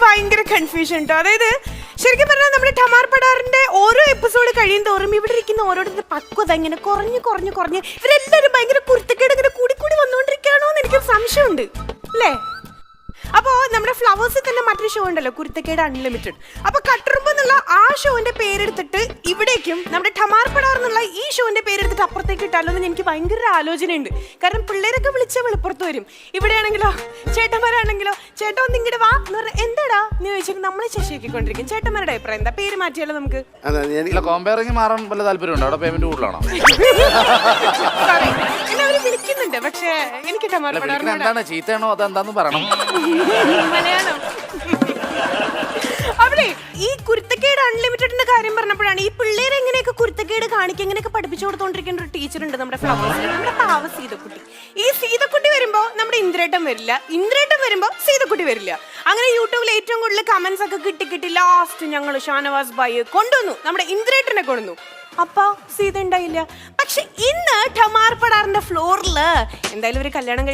ഭയങ്കര കൺഫ്യൂഷൻ കേട്ടോ. അതായത് ശരിക്കും പറഞ്ഞാൽ നമ്മുടെ ടമാർ പടാറിന്റെ ഓരോ എപ്പിസോഡ് കഴിയും തോറും ഇവിടെ ഇരിക്കുന്ന ഓരോരുത്തരുടെ പക്വത ഇങ്ങനെ കുറഞ്ഞ് ഇവരെല്ലാരും ഭയങ്കര കുരുത്തക്കേട് ഇങ്ങനെ കൂടി വന്നുകൊണ്ടിരിക്കുകയാണോ എന്ന് എനിക്ക് സംശയമുണ്ട് അല്ലേ. അപ്പോ നമ്മുടെ ഫ്ലവേഴ്സിൽ തന്നെ മറ്റൊരു ഷോ ഉണ്ടല്ലോ, കുരുത്തക്കേട് അൺലിമിറ്റഡ്. അപ്പൊ കട്ടറുമ്പ് എന്നുള്ള ആ ഷോന്റെ പേരെടുത്തിട്ട് ഇവിടേക്കും നമ്മുടെ ടമാർ പടാർ എന്നുള്ള ഈ ഷോന്റെ പേരെടുത്തിട്ട് അപ്പുറത്തേക്ക് ഇട്ടാലോ എന്ന് എനിക്ക് ഭയങ്കര ആലോചനയുണ്ട്. കാരണം പിള്ളേരൊക്കെ വിളിച്ച വെളുപ്പുറത്ത് വരും. ഇവിടെയാണെങ്കിലോ ചേട്ടന്മാരാണെങ്കിലോ ചേട്ടാ ഒന്ന് ഇങ്ങോട്ട് വാ എന്ന് പറഞ്ഞാൽ എന്താടാ എന്ന് ചോദിച്ചാൽ നമ്മളെ ശശിയാക്കിക്കൊണ്ടിരിക്കും. ചേട്ടന്മാരുടെ അഭിപ്രായം എന്താ? പേര് മാറ്റിയാലോ നമുക്ക്? കോമ്പയറിംഗ് മാറാൻ വല്ല താല്പര്യമുണ്ടോ? അവിടെ പേയ്മെന്റ് കൂടുതലാണോ? എന്നെ അവര് വിളിക്കുന്നുണ്ട്, പക്ഷേ എനിക്ക് ടമാർ പടാർ എന്താണ് ചീത്തയാണോ അതെന്താന്ന് പറയണം. മലയാളം. അവിടെ ഈ കുരുത്തക്കേട് അൺലിമിറ്റഡിന്റെ കാര്യം പറഞ്ഞപ്പോഴാണ് ഈ പിള്ളേരെ എങ്ങനെയൊക്കെ കുരുത്തക്കേട് കാണിക്കുക എങ്ങനെയൊക്കെ പഠിപ്പിച്ചു കൊടുത്തോണ്ടിരിക്കുന്ന ഒരു ടീച്ചർ ഉണ്ട് നമ്മുടെ ഫ്ലവേഴ്സിൽ, നമ്മുടെ പാവ സീതക്കുട്ടി. ഈ സീതക്കുട്ടി വരുമ്പോ നമ്മുടെ ഇന്ദ്രേട്ടൻ വരില്ല, ഇന്ദ്രേട്ടൻ വരുമ്പോ സീതക്കുട്ടി വരില്ല. അങ്ങനെ യൂട്യൂബിൽ ഏറ്റവും കൂടുതൽ കമന്റ്സ് ഒക്കെ കിട്ടി ലാസ്റ്റ് ഞങ്ങൾ ഷാനവാസ് ഭായി കൊണ്ടുവന്നു, നമ്മുടെ ഇന്ദ്രേട്ടനെ കൊണ്ടുവന്നു. അപ്പ സീത ഉണ്ടായില്ല. പക്ഷെ ഇന്ന് ടമാർ പടാറിന്റെ ഫ്ലോറില് എന്തായാലും ഒരു കല്യാണം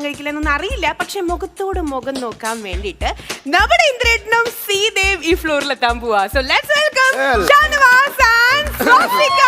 കഴിക്കില്ല എന്നൊന്നും അറിയില്ല. പക്ഷെ മുഖത്തോട് മുഖം നോക്കാൻ വേണ്ടിട്ട് നമ്മുടെ ഇന്ദ്രേട്ടനും സീതയും ഈ ഫ്ലോറിൽ എത്താൻ പോവാ. So let's welcome Shanavas and Swasika.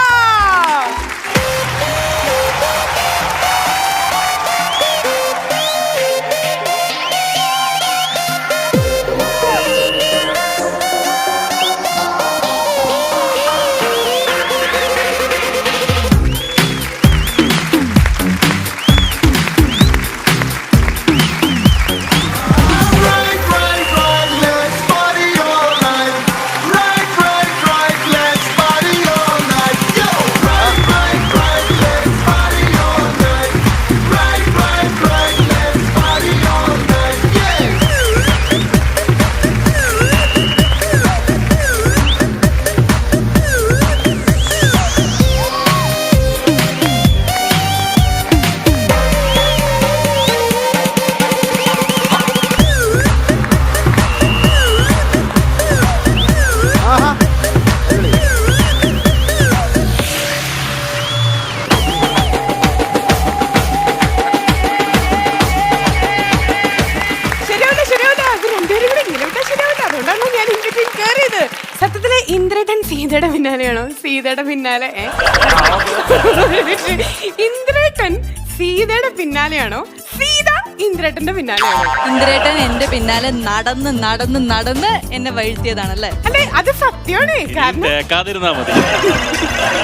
സത്യത്തില് ഇന്ദ്രേട്ടൻ സീതയുടെ പിന്നാലെയാണോ? സീതയുടെ പിന്നാലെ ഇന്ദ്രേട്ടൻ സീതയുടെ പിന്നാലെയാണോ? സീത ഇന്ദ്രേട്ടന്റെ പിന്നാലെയാണോ? ഇന്ദ്രേട്ടൻ എന്റെ പിന്നാലെ നടന്ന് എന്നെ വഴുത്തിയതാണല്ലേ? അല്ലെ അത് സത്യമാണ്. കാരണം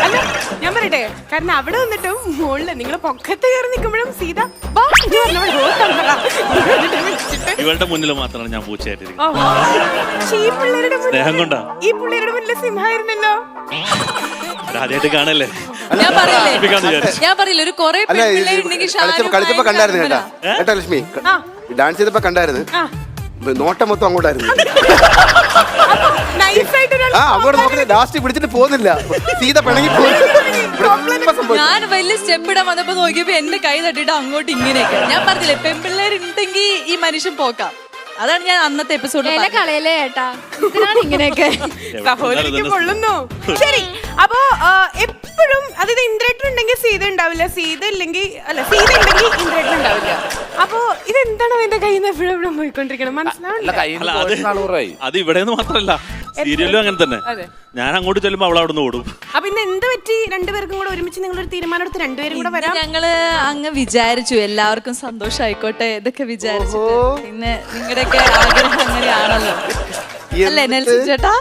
അല്ല ഞാൻ പറയട്ടെ, കാരണം അവിടെ വന്നിട്ടും മുകളില് നിങ്ങള് പൊക്കത്ത് കയറി നിൽക്കുമ്പോഴും സീത ഇവളുടെ മുന്നിൽ മാത്രമാണ് ഞാൻ പൂച്ചയായിട്ടിരിക്കുന്നത്. ഈ പിള്ളേരുടെ മുന്നിൽ സിംഹമായിരുന്നല്ലോ. ആദ്യമായിട്ട് കാണല്ലേ? ഞാൻ പറയില്ല ഒരു കൊറേ കളിച്ചപ്പോ കണ്ടായിരുന്നു കേട്ടാ ലക്ഷ്മി, ഡാൻസ് ചെയ്തപ്പോ കണ്ടായിരുന്നു. നോട്ടം മൊത്തം അങ്ങോട്ടായിരുന്നു. അങ്ങോട്ട് നോക്കുന്നത് ലാസ്റ്റ് പിടിച്ചിട്ട് പോകുന്നില്ല. സീത പിണങ്ങി ഞാൻ വലിയ സ്റ്റെപ്പ് ഇടാൻ വന്നപ്പോ നോക്കിയപ്പോ എന്റെ കൈ തട്ടിട്ട് അങ്ങോട്ട് ഇങ്ങനെയൊക്കെ. ഞാൻ പറഞ്ഞില്ലേ പെൺപിള്ളേരുണ്ടെങ്കിൽ ഈ മനുഷ്യൻ പോക്കാം. അതാണ് ഞാൻ അന്നത്തെ എപ്പിസോഡ് കളയല്ലേ ഏട്ടാ, ഇങ്ങനെയൊക്കെ സഹോദരിക്ക് കൊള്ളുന്നു. ശരി, അപ്പോ എപ്പോഴും അതായത് ഇന്ദ്രേട്ടൻ ഉണ്ടെങ്കിൽ സീത ഉണ്ടാവില്ല, സീത ഇല്ലെങ്കിൽ ഇന്ദ്രേട്ടൻ ഉണ്ടാവില്ല. അപ്പോ ഇതെന്താണ് എന്റെ കയ്യിൽ നിന്ന് എപ്പോഴും പോയിക്കൊണ്ടിരിക്കണം? മനസ്സിലാവില്ല. അത് ഇവിടെ മാത്രല്ല, സീരിയലും അങ്ങനെ തന്നെ. ഞാൻ അങ്ങോട്ട് ചെല്ലുമ്പോ അവൾ അവിടെ നിന്ന് ഓടും. അപ്പൊ ഇന്ന് എന്ത് പറ്റി രണ്ടുപേർക്കും കൂടെ ഒരുമിച്ച് നിങ്ങളൊരു തീരുമാനം എടുത്ത് രണ്ടുപേരും കൂടെ വരാം? ഞങ്ങള് അങ്ങ് വിചാരിച്ചു എല്ലാവർക്കും സന്തോഷമായിക്കോട്ടെ ഇതൊക്കെ വിചാരിച്ചു. പിന്നെ നിങ്ങളുടെയൊക്കെ ആഗ്രഹം അങ്ങനെയാണല്ലോ അല്ലേ നെൽസൺ ചേട്ടാ?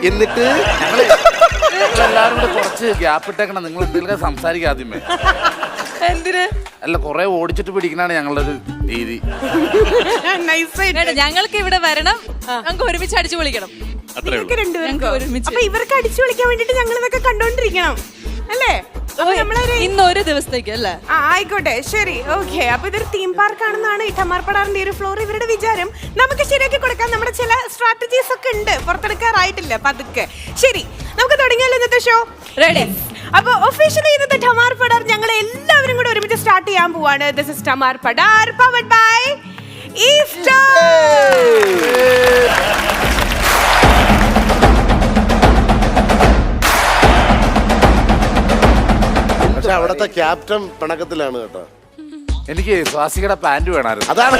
എന്നിട്ട് എല്ലാവരും കൂടെ കുറച്ച് ഗ്യാപ്പ് ഇട്ടേക്കണം. നിങ്ങൾ എന്തെങ്കിലും സംസാരിക്കാദ്യമേ. എന്തിന്? അല്ല, കൊറേ ഓടിച്ചിട്ട് പിടിക്കണാണ് ഞങ്ങളുടെ ഒരു രീതി. ഞങ്ങൾക്ക് ഇവിടെ വരണം, ഞങ്ങൾക്ക് ഒരുമിച്ച് അടിച്ചു പൊളിക്കണം. അപ്പൊ ഇവർക്ക് അടിച്ചു വിളിക്കാൻ വേണ്ടിട്ട് ഞങ്ങൾ ഇതൊക്കെ കണ്ടോണ്ടിരിക്കണം അല്ലേ? അപ്പൊ നമ്മളൊരു ഇന്നൊരു ദിവസത്തേക്ക് അല്ലേ? ആയിക്കോട്ടെ ശരി ഓക്കെ. അപ്പൊ ഇതൊരു തീം പാർക്ക് ആണെന്നാണ് ഈ ടമാർപടാറിന്റെ ഒരു ഫ്ലോർ ഇവരുടെ വിചാരം. നമുക്ക് ശരിയാക്കി കൊടുക്കാൻ നമ്മുടെ ചില സ്ട്രാറ്റജീസ് ഒക്കെ ഉണ്ട്, പുറത്തെടുക്കാറായിട്ടില്ല പതുക്കെ. ശരി നമുക്ക് തുടങ്ങിയാലോ ഇന്നത്തെ ഷോ? റെഡി. അപ്പൊ ഒഫീഷ്യലി ഇന്നത്തെ ടമാർപടാർ ഞങ്ങൾ എല്ലാവരും കൂടെ ഒരുമിച്ച് സ്റ്റാർട്ട് ചെയ്യാൻ പോവാണ്. This is Tamarpadar powered by Eastern. പക്ഷെ അവിടത്തെ ക്യാപ്റ്റൻ പിണക്കത്തിലാണ് കേട്ടോ. എനിക്ക് സ്വാസികയുടെ പാന്റ് വേണമായിരുന്നു. അതാണ്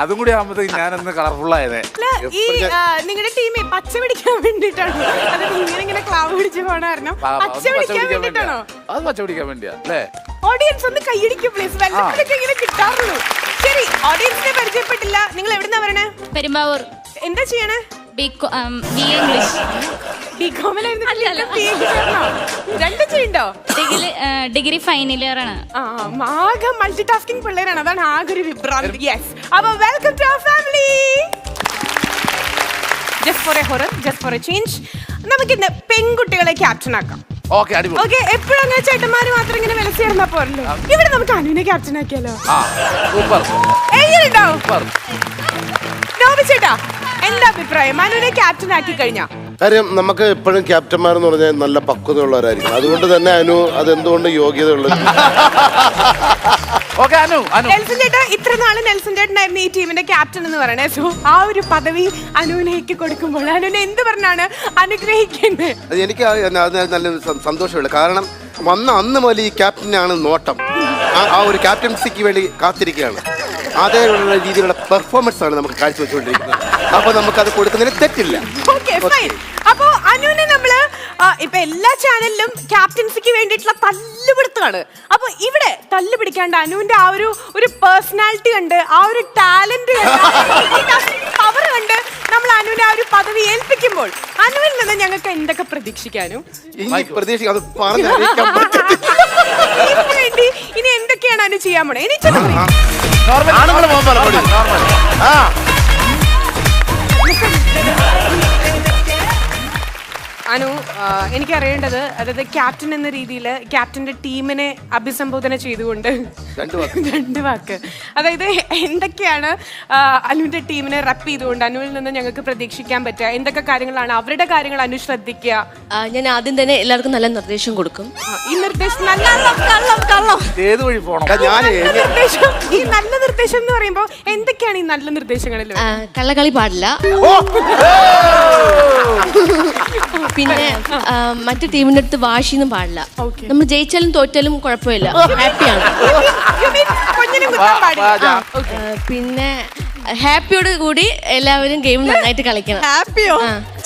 അതും കൂടി ആകുമ്പോഴത്തേക്ക് ഞാനൊന്ന് കളർഫുൾ ആയതേ. ഈ നിങ്ങളുടെ ടീമേ പച്ച പിടിക്കാൻ വേണ്ടിട്ടാണോ? അതായത് ഇങ്ങനെ ക്ലാവ് പിടിച്ച് പോണ കാരണം പച്ച പിടിക്കാൻ വേണ്ടിട്ടാണോ? അത് പച്ച പിടിക്കാൻ വേണ്ടിയാ അല്ലേ? ഓഡിയൻസ് ഒന്ന് കൈയടിക്കും പ്ലീസ്. വെള്ളത്തിലൊക്കെ ഇങ്ങനെ കിട്ടാറുള്ളൂ. ശരി ഓഡിയൻസിനെ പരിചയപ്പെട്ടില്ല. നിങ്ങൾ എവിടുന്നാ വരണേ? പെരുമ്പാവൂർ. എന്താ ചെയ്യണേ? ഇംഗ്ലീഷ് രണ്ടും ചെയ്യണ്ടോ? ഡിഗ്രി ഫൈനൽ ഇയർ ആണ്. ആകെ മൾട്ടി ടാസ്കിംഗ് പിള്ളേരാണ്, അതാണ് ആകെ ഒരു വിഭ്രാന്തി. യെസ്. അപ്പൊ welcome to our family. Just for a horror, just for a change നമുക്ക് ഇന്ന് പെൺകുട്ടികളെ ക്യാപ്റ്റൻ ആക്കാം. ഓക്കെ അടിപൊളി. ഓക്കെ എപ്പോഴും അങ്ങനെ ചേട്ടന്മാര് മാത്രം ഇങ്ങനെ വിലസി ചേർന്നാ പോരല്ലോ. ഇവിടെ നമുക്ക് അനുവിനെ ക്യാപ്റ്റൻ ആക്കിയാലോ? സൂപ്പർ എങ്ങനെയുണ്ടാവും? സൂപ്പർ. നോബി ചേട്ടാ എന്താ അഭിപ്രായം അനുവിനെ ക്യാപ്റ്റൻ ആക്കി കഴിഞ്ഞാ? കാര്യം നമുക്ക് എപ്പോഴും ക്യാപ്റ്റന്മാരെന്ന് പറഞ്ഞാൽ നല്ല പക്വതയുള്ളവരായിരിക്കും. അതുകൊണ്ട് തന്നെ അനു അതെന്തുകൊണ്ട് യോഗ്യതയുള്ളത്. നെൽസൺ ചേട്ടാ ഇത്ര നാള് നെൽസൺ ചേട്ടനായിരുന്നു ഈ ടീമിന്റെ ക്യാപ്റ്റൻ എന്ന് പറയണേ. സോ ആ ഒരു പദവി അനുവിനേക്ക് കൊടുക്കുമ്പോൾ അനുവിനെ എന്ത് പറഞ്ഞാണ് അനുഗ്രഹിക്കുന്നത്? എനിക്ക് അത് നല്ല സന്തോഷമുള്ള കാരണം വന്ന അന്ന് മുതൽ ഈ ക്യാപ്റ്റനാണ് നോട്ടം. ആ ഒരു ക്യാപ്റ്റൻസിക്ക് വേണ്ടി കാത്തിരിക്കുകയാണ്. അതേയുള്ള രീതിയിലുള്ള പെർഫോമൻസ് ആണ് നമുക്ക് കാഴ്ചവെച്ചുകൊണ്ടിരിക്കുന്നത്. അപ്പൊ നമുക്ക് അത് കൊടുക്കുന്നതിന് തെറ്റില്ല. അപ്പൊ അനുവിനെ നമ്മള് ഇപ്പൊ എല്ലാ ചാനലിലും ക്യാപ്റ്റൻസിക്ക് വേണ്ടിയിട്ടുള്ള തല്ലുപിടുത്തമാണ്. അപ്പൊ ഇവിടെ തല്ല് പിടിക്കാണ്ട് അനുവിന്റെ ആ ഒരു പേഴ്സണാലിറ്റി കണ്ട്, ആ ഒരു ടാലന്റ് പവർ കണ്ട് നമ്മൾ അനുവിനെ ആ ഒരു പദവി ഏൽപ്പിക്കുമ്പോൾ അനുവിൽ നിന്ന് ഞങ്ങൾക്ക് എന്തൊക്കെ പ്രതീക്ഷിക്കാനും വേണ്ടി ഇനി എന്തൊക്കെയാണ് അനു ചെയ്യാൻ പോണേ? ഇനി അനു എനിക്കറിയേണ്ടത്, അതായത് ക്യാപ്റ്റൻ എന്ന രീതിയിൽ ക്യാപ്റ്റന്റെ ടീമിനെ അഭിസംബോധന ചെയ്തുകൊണ്ട് രണ്ട് വാക്ക്, അതായത് എന്തൊക്കെയാണ് അനുവിന്റെ ടീമിനെ റപ്പ് ചെയ്തുകൊണ്ട് അനുവിൽ നിന്ന് ഞങ്ങൾക്ക് പ്രതീക്ഷിക്കാൻ പറ്റുക? എന്തൊക്കെ കാര്യങ്ങളാണ് അവരുടെ കാര്യങ്ങൾ അനു ശ്രദ്ധിക്കുക? ഞാൻ ആദ്യം തന്നെ എല്ലാവർക്കും നല്ല നിർദ്ദേശം കൊടുക്കും. ഈ നിർദ്ദേശം ഏത് വഴി പോകണം? ഈ നല്ല നിർദ്ദേശം എന്ന് പറയുമ്പോൾ എന്തൊക്കെയാണ് ഈ നല്ല നിർദ്ദേശങ്ങളിൽ? കള്ളക്കളി പാടില്ല. പിന്നെ മറ്റു ടീമിന്റെ അടുത്ത് വാശിയൊന്നും പാടില്ല. നമ്മൾ ജയിച്ചാലും തോറ്റാലും കുഴപ്പമില്ല, ഹാപ്പിയാണ്. പിന്നെ ഹാപ്പിയോട് കൂടി എല്ലാവരും ഗെയിം നന്നായിട്ട് കളിക്കണം. ഹാപ്പിയോ?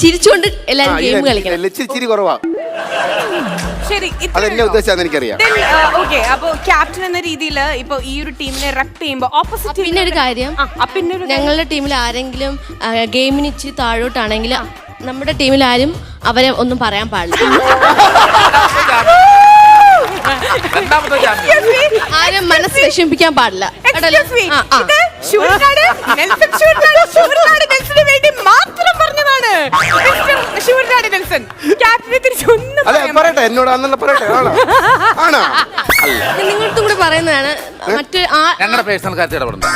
ചിരിച്ചുകൊണ്ട് എല്ലാവരും ഗെയിം കളിക്കണം. ചിരി കുറവാ. ശരി, അതെന്നെ ഉദ്ദേശിച്ചാന്ന് എനിക്കറിയാം. ഓക്കെ, അപ്പൊ ക്യാപ്റ്റൻ എന്ന രീതിയിൽ ഇപ്പൊ ഈ ഒരു ടീമിനെ റെപ്പ് ചെയ്യുമ്പോ ഓപ്പോസിറ്റ്. പിന്നെ ഒരു കാര്യം, ഞങ്ങളുടെ ടീമിൽ ആരെങ്കിലും ഗെയിമിന് ഇച്ചിരി താഴോട്ടാണെങ്കിൽ നമ്മുടെ ടീമിൽ ആരും അവരെ ഒന്നും പറയാൻ പാടില്ല. ആരും മനസ്സ് വിഷമിപ്പിക്കാൻ പാടില്ല. എന്നോട് പറയട്ടെ. നിങ്ങളടുത്തും കൂടെ പറയുന്നതാണ്. മറ്റേ ഞങ്ങളുടെ പേഴ്സണൽ കാര്യത്തിൽ ഇടപെടുന്നു.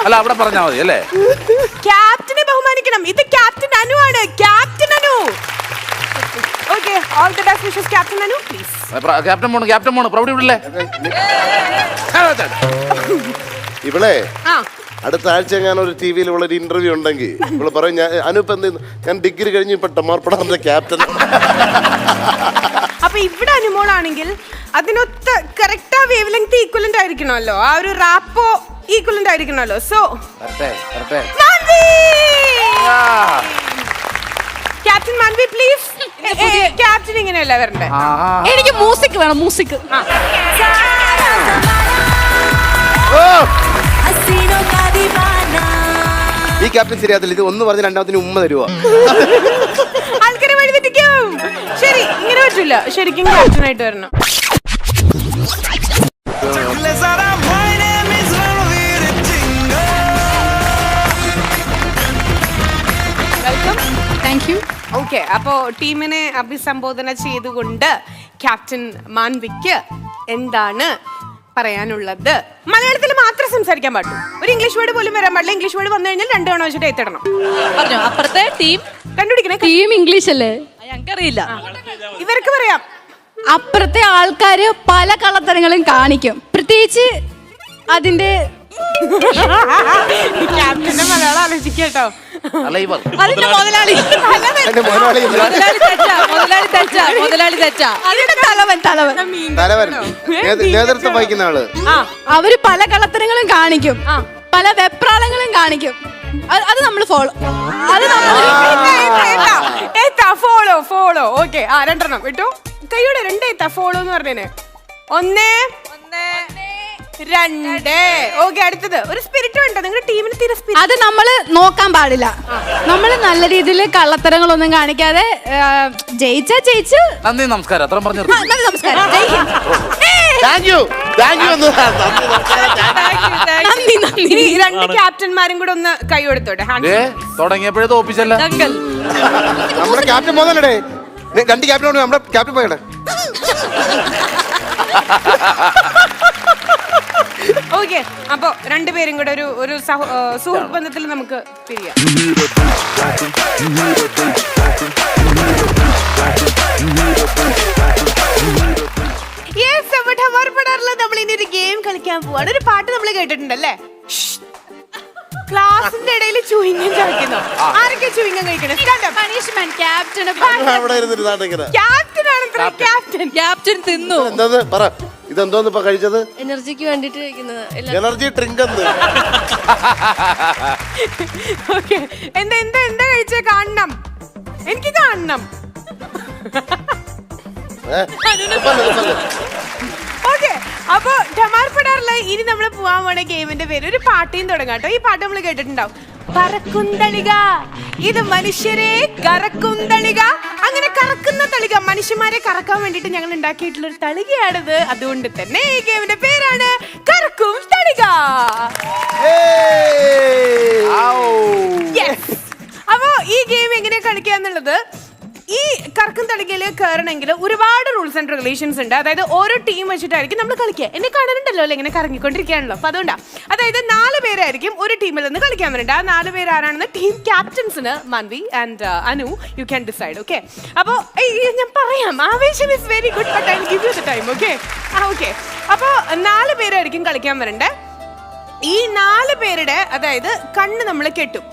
അല്ല അവിടെ പറഞ്ഞാൽ മതി അല്ലേ? ക്യാപ്റ്റനെ ബഹുമാനിക്കണം. ഇത് ക്യാപ്റ്റൻ അനു ആണ്. Captain Anu. Okay, all the best wishes captain Anu please. Captain മോണ് പ്രൗഢി വിടില്ലേ? ഇവളെ അടുത്ത ആഴ്ച ഞാൻ ഒരു ടി വിയിൽ ഉള്ള ഒരു ഇന്റർവ്യൂ ഉണ്ടെങ്കിൽ ഇവള് പറയും അനുപ്പ് ഞാൻ ഡിഗ്രി കഴിഞ്ഞ് ഇപ്പൊ ടമാർപടാറിന്റെ ക്യാപ്റ്റൻ. അപ്പൊ ഇവിടെ അനുമോളാണെങ്കിൽ അതിനൊത്ത് കറക്റ്റ് ആ വേവ് ലെങ്ത് ഈക്വലന്റ് ആയിരിക്കണമല്ലോ, ആ ഒരു റാപ്പോ ഈക്വലന്റ് ആയിരിക്കണമല്ലോ. So captain Manvi please. Captain ഇങ്ങനെയല്ല വരണ്ടേ. എനിക്ക് മ്യൂസിക് വേണം, മ്യൂസിക്. ഈ ക്യാപ്റ്റൻ ശരിയാത്തില്ല. ഇത് ഒന്ന് പറഞ്ഞ് രണ്ടാമത്തിന് ഉമ്മ തരുവാ. ആൾക്കാരെ വഴിതെറ്റിക്കും. ശരി, ഇങ്ങനെ പറ്റില്ല. ശരിക്കും ക്യാപ്റ്റൻ ആയിട്ട് വരണം. Thank you. ഓക്കെ, അപ്പോ ടീമിനെ അഭിസംബോധന ചെയ്തുകൊണ്ട് ക്യാപ്റ്റൻ മാൻവിക്ക് എന്താണ് പറയാനുള്ളത്? മലയാളത്തിൽ മാത്രം സംസാരിക്കാൻ പാടുള്ളൂ. ഒരു ഇംഗ്ലീഷ് വേർഡ് പോലും വരാൻ പാടില്ല. ഇംഗ്ലീഷ് വേർഡ് വന്നു കഴിഞ്ഞാൽ 2 തവണ വെച്ചിട്ട് എത്തിടണം. പറഞ്ഞോ, അപ്പുറത്തെ ടീം കണ്ടുപിടിക്കണേ. ടീം ഇംഗ്ലീഷ് അല്ലേ? ഞങ്ങൾക്കറിയില്ല. ഇവർക്ക് പറയാം. അപ്പുറത്തെ ആൾക്കാര് പല കള്ളത്തരങ്ങളും കാണിക്കും, പ്രത്യേകിച്ച് അതിന്റെ ക്യാപ്റ്റന്റെ മലയാളം ആലോചിക്കട്ടോ. അലൈവർ അതിന്റെ മുതലാളി എന്റെ മുതലാളി മുതലാളി തെറ്റാ. അതിന്റെ തലവൻ തലവൻ നേതൃത്വം വഹിക്കുന്ന ആള്. അവര് പല കള്ളത്തരങ്ങളും കാണിക്കും, പല വെപ്രാളങ്ങളും കാണിക്കും. അത് നമ്മൾ ഫോളോ, അത് ഫോളോ ഫോളോ. ഓക്കെ, 2 വിട്ടു. കൈയോടെ 2 ഫോളോ എന്ന് പറഞ്ഞേനെ. 1 2. ഓക്കെ, അടുത്തത് ഒരു സ്പിരിറ്റ് വേണ്ട നിങ്ങളുടെ ടീമിന് തീരെ സ്പിരിറ്റ്. അത് നമ്മൾ നോക്കാൻ പാടില്ല. നമ്മൾ നല്ല രീതിയിൽ കള്ളത്തരങ്ങളൊന്നും കാണിക്കാതെ ജയിച്ചാ ജയിച്ച്. നന്ദി, നമസ്കാരം. അത്ര പറഞ്ഞു. നന്ദി, നമസ്കാരം. ജയ് ഹിന്ദ്. താങ്ക് യു നന്ദി, നന്ദി. ഇനി 2 ക്യാപ്റ്റന്മാരും കൂടെ ഒന്ന് കൈ കൊടുത്തോട്ടെ. തുടങ്ങിയപ്പോഴേ തോപ്പിച്ചല്ല. നമ്മുടെ ക്യാപ്റ്റൻ പോകുന്നല്ലേ? 2 ക്യാപ്റ്റൻ നമ്മുടെ ക്യാപ്റ്റൻ പോയടെ. ഓക്കെ, അപ്പൊ 2 പേരും കൂടെ ഒരു സുഹൃത്ത് ബന്ധത്തിൽ നമുക്ക് പിരിയാം. നമ്മൾ ഇനി ഒരു ഗെയിം കളിക്കാൻ പോവാണ്. ഒരു പാട്ട് നമ്മൾ കേട്ടിട്ടുണ്ടല്ലേ? ക്ലാസിന്റെ ഇടയിൽ ചുയിങ്ങം കഴിക്കുന്നു. ആരൊക്കെ ചുയിങ്ങം കഴിക്കണം? Punishment captain. ക്യാപ്റ്റൻ തിന്നു. എന്താന്ന് പറ, ഇതെന്തോന്ന് ഇപ്പൊ കഴിച്ചത്? എനർജിക്ക് വേണ്ടിട്ട് കഴിക്കുന്നത്. എനർജി ഡ്രിങ്ക് എന്ന്. ഓക്കെ, എന്താ എന്താ എന്താ കഴിച്ചേ? കാണണം, എനിക്ക് കാണണം. ഓക്കെ, അപ്പൊ ധമാർപ്പെടാറില്ല. ഇനി നമ്മൾ പോവാൻ പോണ ഗെയിമിന്റെ പേര് ഒരു പാട്ടിയും തുടങ്ങാം കേട്ടോ. ഈ പാട്ട് നമ്മൾ കേട്ടിട്ടുണ്ടാവും. പറക്കുന്തളിക, ഇത് മനുഷ്യരെ കറക്കുന്തളിക. അങ്ങനെ കറക്കുന്ന തളിക, മനുഷ്യന്മാരെ കറക്കാൻ വേണ്ടിട്ട് ഞങ്ങൾ ഉണ്ടാക്കിയിട്ടുള്ള ഒരു തളികയാണിത്. അതുകൊണ്ട് തന്നെ ഈ ഗെയിമിന്റെ പേരാണ് കറക്കും തളിക. അപ്പോ ഈ ഗെയിം എങ്ങനെ കളിക്കാന്നുള്ളത്, ഈ കറക്കും തളികയില് കയറണമെങ്കിൽ ഒരുപാട് റൂൾസ് ആൻഡ് റെഗുലേഷൻസ് ഉണ്ട്. അതായത് ഓരോ ടീം വെച്ചിട്ടായിരിക്കും നമ്മൾ കളിക്കുക. എന്നെ കാണുന്നുണ്ടല്ലോ അല്ലെ, ഇങ്ങനെ കറങ്ങിക്കൊണ്ടിരിക്കുകയാണല്ലോ. അപ്പൊ അതുകൊണ്ടാ, അതായത് 4 പേരായിരിക്കും ഒരു ടീമിൽ നിന്ന് കളിക്കാൻ വരുന്നുണ്ട്. ആ 4 പേര് ആരാണെന്ന് ടീം ക്യാപ്റ്റൻസിന് Manvi and Anu you can decide. Okay, അപ്പൊ ഞാൻ പറയാം, ആവേശം is very good, but I will give you the time. Okay, okay. അപ്പൊ 4 പേരായിരിക്കും കളിക്കാൻ വരണ്ടേ. ഈ 4 പേരുടെ അതായത് കണ്ണ് നമ്മൾ കെട്ടും.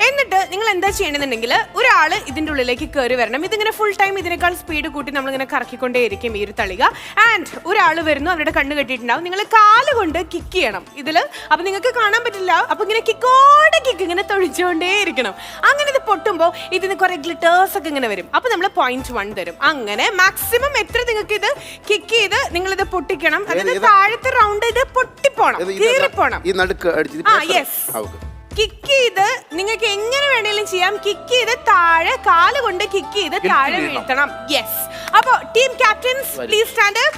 എന്നിട്ട് നിങ്ങൾ എന്താ ചെയ്യണമെന്നുണ്ടെങ്കിൽ ഒരാള് ഇതിന്റെ ഉള്ളിലേക്ക് കയറി വരണം. ഇതിങ്ങനെ ഫുൾ ടൈം ഇതിനേക്കാൾ സ്പീഡ് കൂട്ടി നമ്മളിങ്ങനെ കറക്കിക്കൊണ്ടേയിരിക്കും ഈ ഒരു തളിക. ആൻഡ് ഒരാൾ വരുന്നു, അവരുടെ കണ്ണ് കെട്ടിയിട്ടുണ്ടാവും. നിങ്ങൾ കാല് കൊണ്ട് കിക്ക് ചെയ്യണം ഇതില്. അപ്പൊ നിങ്ങൾക്ക് കാണാൻ പറ്റില്ല. അപ്പൊ ഇങ്ങനെ കിക്കോടെ കിക്ക് ഇങ്ങനെ തൊഴിച്ചുകൊണ്ടേ ഇരിക്കണം. അങ്ങനെ ഇത് പൊട്ടുമ്പോൾ ഇതിന് കുറെ ഗ്ലിറ്റേഴ്സ് ഒക്കെ ഇങ്ങനെ വരും. അപ്പൊ നമ്മൾ .1 തരും. അങ്ങനെ മാക്സിമം എത്ര നിങ്ങൾക്ക് ഇത് കിക്ക് ചെയ്ത് നിങ്ങൾ ഇത് പൊട്ടിക്കണം. അതായത് താഴത്തെ റൗണ്ട് ഇത് പൊട്ടിപ്പോണം, കീറിപ്പോണം. കിക്ക് ചെയ്ത് നിങ്ങൾക്ക് എങ്ങനെ വേണേലും ചെയ്യാം. കിക്ക് ചെയ്ത് താഴെ കാല് കൊണ്ട് കിക്ക് ചെയ്ത് താഴെ വീഴ്ത്തണം. യെസ്. അപ്പോ team captains please stand up.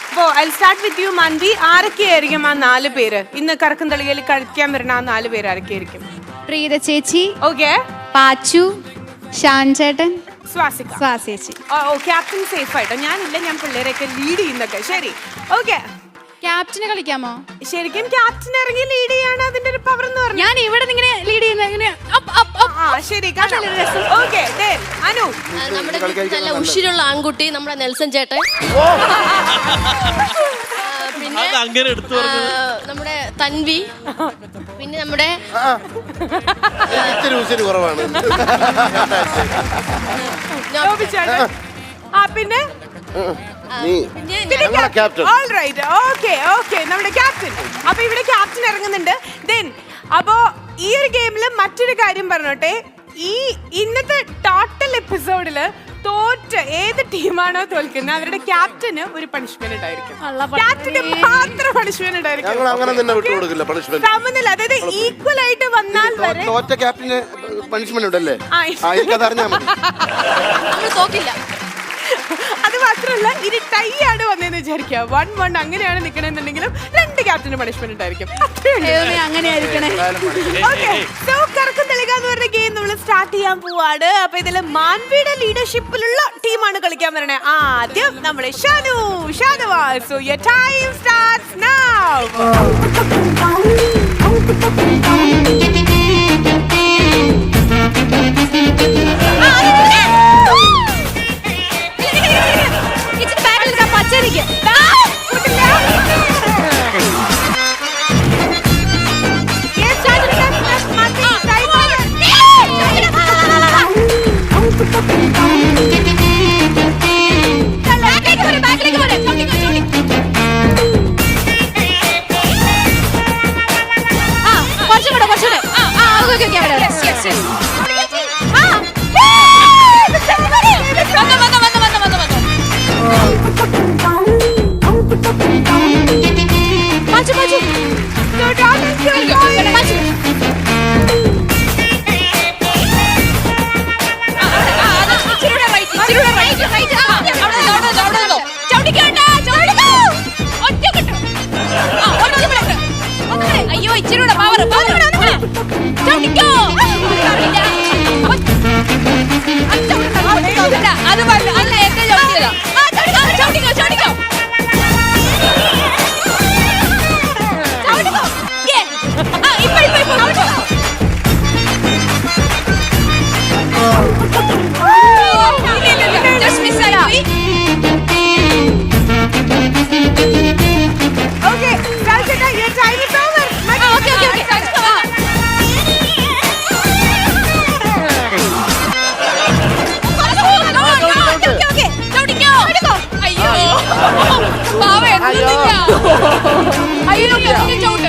അപ്പോ I will start with you Manvi. ആരൊക്കെയായിരിക്കും ആ 4 പേര് ഇന്ന് കറക്കും തളികയിൽ കളിക്കാൻ വരുന്ന ആ 4 പേര് ആരൊക്കെയായിരിക്കും? പ്രീത ചേച്ചി, ഓക്കെ, പാച്ചു, ഷാൻ ചേട്ടൻ, സ്വാസിക, സ്വാസേച്ചി. ഓ, ക്യാപ്റ്റൻ സേഫ് ആയിട്ടോ. ഞാനില്ല, ഞാൻ പിള്ളേരെയൊക്കെ ലീഡ് ചെയ്യുന്നൊക്കെ. ശരി, ഓക്കെ. ക്യാപ്റ്റന് കളിക്കാമോ? ശരിക്കും ക്യാപ്റ്റൻ ഇറങ്ങി ലീഡ് ചെയ്യാണ് അതിന്റെ ഒരു പവർ എന്ന് പറഞ്ഞു. ഞാൻ ഇവിടെ ഇങ്ങനെ ലീഡ് ചെയ്യുന്ന ശരി, ഓക്കെ. അനു, നമ്മുടെ നല്ല ഉഷിരുള്ള ആൺകുട്ടി നമ്മുടെ നെൽസൺ ചേട്ടൻ. പിന്നെ അങ്ങനെ എടുത്തു പറഞ്ഞു. നമ്മുടെ തൻവി, പിന്നെ നമ്മുടെ കുറവാണ്. പിന്നെ നമ്മുടെ ക്യാപ്റ്റൻ. അപ്പൊ ഇവിടെ ക്യാപ്റ്റൻ ഇറങ്ങുന്നുണ്ട്. ദെൻ അപ്പോ ഈ ഒരു ഗെയിമില് മറ്റൊരു കാര്യം പറഞ്ഞോട്ടെ. ഈ ഇന്നത്തെ ടോട്ടൽ എപ്പിസോഡില് തോറ്റ ഏത് ടീമാണോ തോൽക്കുന്നത് അവരുടെ ക്യാപ്റ്റന് ഒരു പണിഷ്മെന്റ് ഉണ്ടായിരിക്കും. ക്യാപ്റ്റന് മാത്രം പണിഷ്മെന്റ് ഉണ്ടായിരിക്കും. സമനില, അതായത് ഈക്വൽ ആയിട്ട് വന്നാൽ വരെ തോറ്റ ക്യാപ്റ്റന് പണിഷ്മെന്റ് ഉണ്ടല്ലേ? തോക്കില്ല. അത് മാത്രമല്ല, ഇനി ടൈ ആണ് വന്നതെന്ന് വിചാരിക്കുക, 1-1 അങ്ങനെയാണ് നിൽക്കണമെന്നുണ്ടെങ്കിലും 2 ക്യാപ്റ്റന് പണിഷ്മെന്റ് ഉണ്ടായിരിക്കും. അങ്ങനെ ആയിരിക്കണേ. ഓക്കെ, സോ കറക്കും തളിക കളിക്ക എന്ന് പറഞ്ഞ ഗെയിം നമ്മൾ സ്റ്റാർട്ട് ചെയ്യാൻ പോവാണ്. അപ്പൊ ഇതില് മാൻവിയുടെ ലീഡർഷിപ്പിലുള്ള ടീമാണ് കളിക്കാൻ വരണേ. ആദ്യം നമ്മുടെ Shanu Shanavas. So your time starts now. പച്ചരിക്ക് അയ്യോ ഇച്ചിരൂടെ പവർ അത് അല്ല എന്നെ ചവിട്ടിയതാ. ചവിട്ടിക്കോ ചവിട്ടിക്കോ ജസ്റ്റ് മിസ്സായി പോയി. Okay, Salcheta, your time is over. Okay. അയ്യോ പാവ എന്തില്ല. അയ്യോ ചവിട്ട്.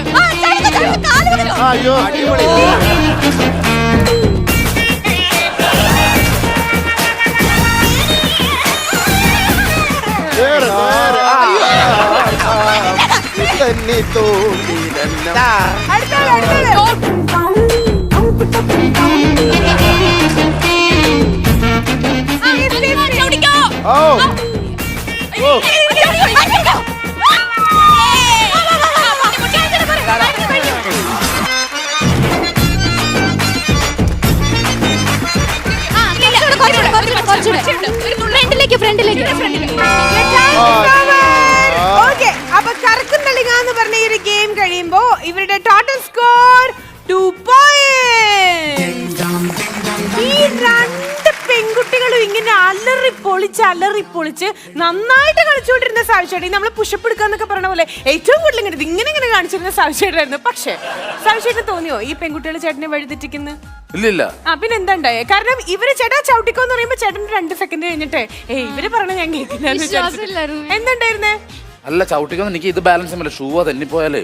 അയ്യോ അടിപൊളി. തന്നെ തോന്നിയില്ല. ഓ Okay, അപ്പൊ കറക്കും തളിക എന്ന് പറഞ്ഞ ഈ ഒരു ഗെയിം കഴിയുമ്പോ ഇവരുടെ ടോട്ടൽ സ്കോർ 2 പോയിന്റ്. ഈ രണ്ട് പെൺകുട്ടികളും ഇങ്ങനെ അലറി പൊളിച്ച് നന്നായിട്ട് കളിച്ചുകൊണ്ടിരുന്ന സാവിച്ചേട്ടി, നമ്മൾ പുഷപ്പ് എടുക്കാന്നൊക്കെ പറഞ്ഞ പോലെ ഏറ്റവും കൂടുതൽ ഇങ്ങനെ കാണിച്ചിരുന്ന സാവിച്ചേട്ടായിരുന്നു. പക്ഷെ സാവിച്ചേട്ടന് തോന്നിയോ ഈ പെൺകുട്ടികൾ ചേട്ടനെ വഴിതെറ്റിക്കുന്നു? ഇല്ലില്ല. പിന്നെ എന്താ ഉണ്ടായേ? കാരണം ഇവര് ചേട്ടാ ചവിട്ടിക്കോ എന്ന് പറയുമ്പോ ചേട്ടൻ 2 സെക്കൻഡ് കഴിഞ്ഞിട്ട് ഇവര് പറഞ്ഞ ഞാൻ കേൾക്കില്ല. എന്തുണ്ടായിരുന്നേ? അല്ല ചവിട്ടിക്കൊന്നും എനിക്ക് ഇത് ബാലൻസ് ചെയ്യാൻ ഷൂ തെന്നിപ്പോയാലേ